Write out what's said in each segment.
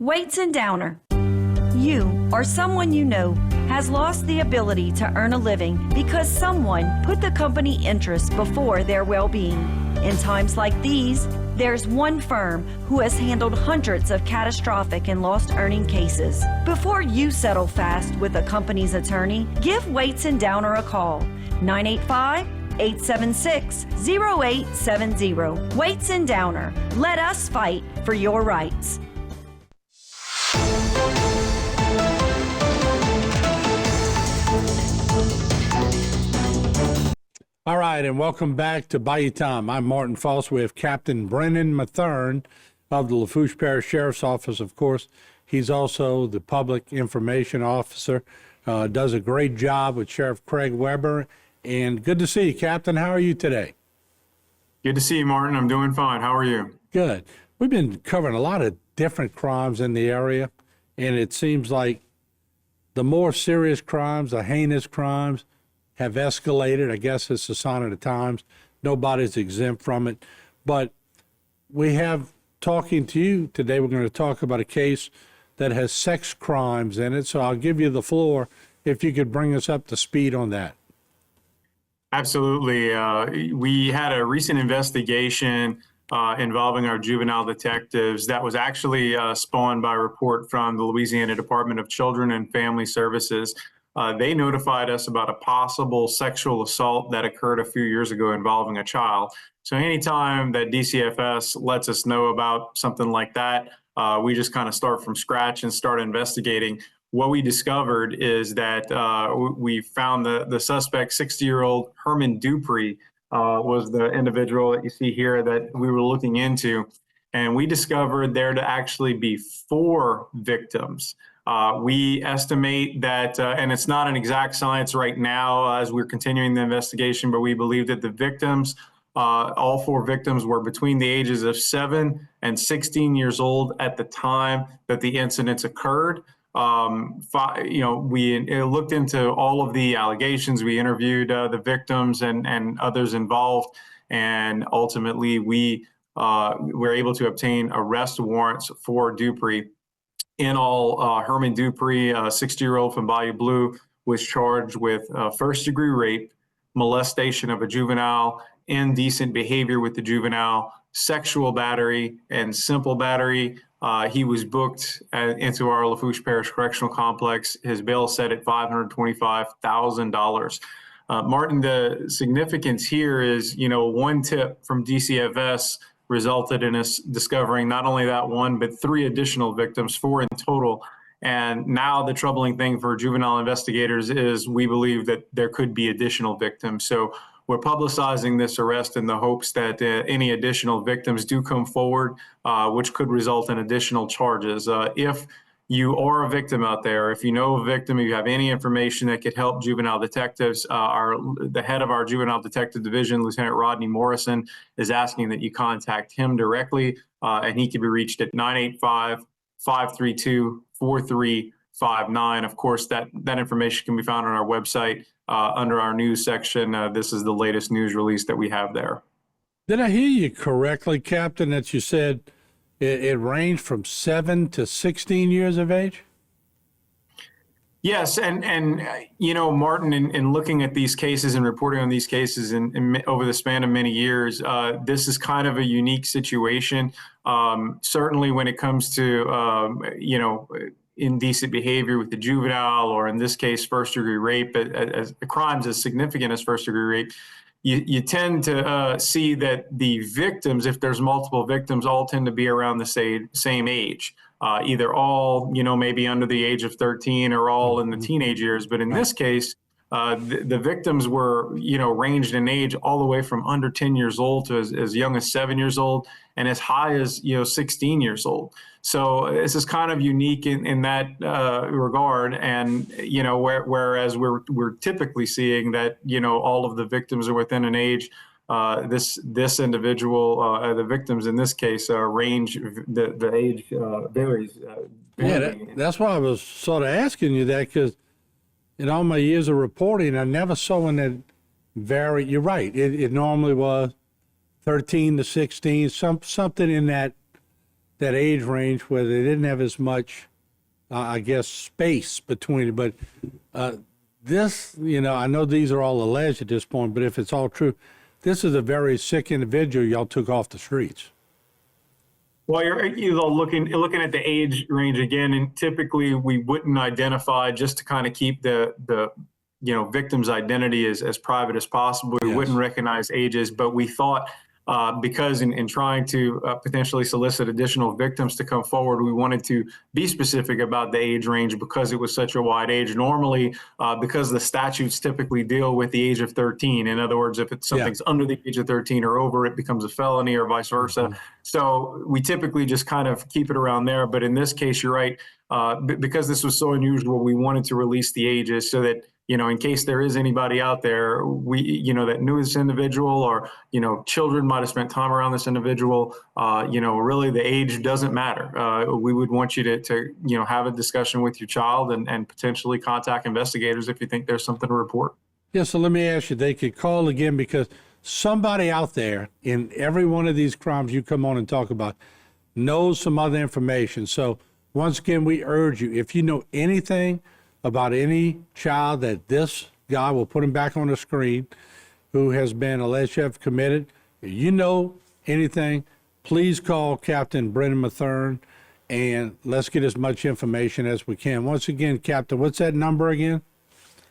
Weights and Downer. You or someone you know has lost the ability to earn a living because someone put the company interests before their well-being. In times like these, there's one firm who has handled hundreds of catastrophic and lost earning cases. Before you settle fast with a company's attorney, give Weights and Downer a call. 985-876-0870. Weights and Downer. Let us fight for your rights. All right, and welcome back to Bayou Time. I'm Martin Foss. We have Captain Brennan Mathern of the Lafourche Parish Sheriff's Office. Of course, he's also the Public Information Officer. Does a great job with Sheriff Craig Weber. And good to see you, Captain. How are you today? Good to see you, Martin. I'm doing fine. How are you? Good. We've been covering a lot of different crimes in the area, and it seems like the more serious crimes, the heinous crimes, have escalated. I guess it's a sign of the times. Nobody's exempt from it. But we have, talking to you today, we're going to talk about a case that has sex crimes in it. So I'll give you the floor if you could bring us up to speed on that. Absolutely. We had a recent investigation involving our juvenile detectives that was actually spawned by a report from the Louisiana Department of Children and Family Services. They notified us about a possible sexual assault that occurred a few years ago involving a child. So anytime that DCFS lets us know about something like that, we just kind of start from scratch and start investigating. What we discovered is that we found the suspect, 60-year-old Herman Dupree, was the individual that you see here that we were looking into. And we discovered there to actually be 4 victims. We estimate that, and it's not an exact science right now as we're continuing the investigation, but we believe that the victims, all 4 victims were between the ages of 7 and 16 years old at the time that the incidents occurred. We looked into all of the allegations. We interviewed the victims and others involved, and ultimately we were able to obtain arrest warrants for Dupree. In all, Herman Dupree, a 60-year-old from Bayou Blue, was charged with first-degree rape, molestation of a juvenile, indecent behavior with the juvenile, sexual battery, and simple battery. He was booked into our Lafourche Parish Correctional Complex. His bail set at $525,000. Martin, the significance here is, one tip from DCFS resulted in us discovering not only that one, but 3 additional victims, 4 in total. And now the troubling thing for juvenile investigators is we believe that there could be additional victims. So we're publicizing this arrest in the hopes that any additional victims do come forward, which could result in additional charges. If you are a victim out there, if you know a victim, if you have any information that could help juvenile detectives, the head of our juvenile detective division, Lieutenant Rodney Morrison, is asking that you contact him directly, and he can be reached at 985-532-4359. Of course, that information can be found on our website under our news section. This is the latest news release that we have there. Did I hear you correctly, Captain, that you said it ranged from 7 to 16 years of age? Yes, and Martin, in looking at these cases and reporting on these cases over the span of many years, this is kind of a unique situation. Certainly when it comes to, indecent behavior with the juvenile, or in this case, first-degree rape, as crimes as significant as first-degree rape, you tend to see that the victims, if there's multiple victims, all tend to be around the same age, either all, maybe under the age of 13 or all in the teenage years. But in this case, the victims were, ranged in age all the way from under 10 years old to as young as 7 years old and as high as, 16 years old. So this is kind of unique in that regard. And, whereas we're typically seeing that, all of the victims are within an age, this individual, the victims in this case, range, the age varies. That's why I was sort of asking you that, because in all my years of reporting, I never saw one that varied. You're right. It normally was 13 to 16, something in that that age range where they didn't have as much, I guess, space between it. But this, I know these are all alleged at this point, but if it's all true, this is a very sick individual y'all took off the streets. Well, you're looking at the age range again, and typically we wouldn't identify, just to kind of keep the victim's identity as private as possible. We wouldn't recognize ages, but we thought because in trying to potentially solicit additional victims to come forward, we wanted to be specific about the age range because it was such a wide age. Normally, because the statutes typically deal with the age of 13. In other words, if it's something's under the age of 13 or over, it becomes a felony or vice versa. Mm-hmm. So we typically just kind of keep it around there. But in this case, you're right. Because this was so unusual, we wanted to release the ages so that, in case there is anybody out there, that knew this individual or, children might have spent time around this individual, really the age doesn't matter. We would want you to have a discussion with your child and potentially contact investigators if you think there's something to report. Yeah, so let me ask you, they could call again because somebody out there in every one of these crimes you come on and talk about knows some other information. So once again, we urge you, if you know anything about any child that this guy, will put him back on the screen, who has been alleged to have committed, if you know anything, please call Captain Brendan Mathern and let's get as much information as we can. Once again, Captain, what's that number again?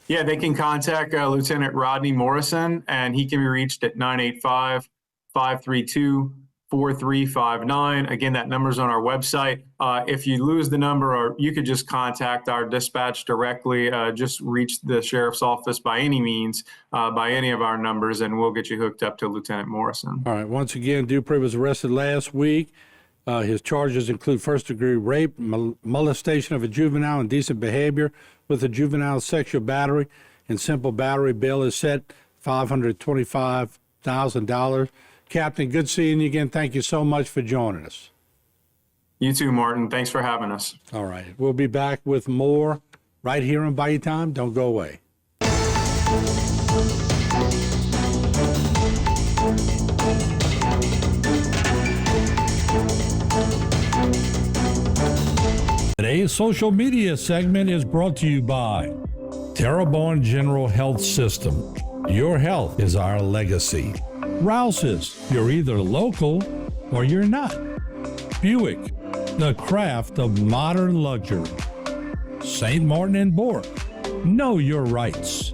Yeah, they can contact Lieutenant Rodney Morrison, and he can be reached at 985-532-4359. Again, that number's on our website. If you lose the number, or you could just contact our dispatch directly, just reach the sheriff's office by any means, by any of our numbers, and we'll get you hooked up to Lieutenant Morrison. All right. Once again, Dupree was arrested last week. His charges include first-degree rape, molestation of a juvenile, indecent behavior with a juvenile, sexual battery, and simple battery. Bail is set $525,000. Captain, good seeing you again. Thank you so much for joining us. You too, Martin. Thanks for having us. All right. We'll be back with more right here on Bayou Time. Don't go away. Today's social media segment is brought to you by Terrebonne General Health System. Your health is our legacy. Rouse's, you're either local or you're not. Buick, the craft of modern luxury. St. Martin and Bourke, know your rights.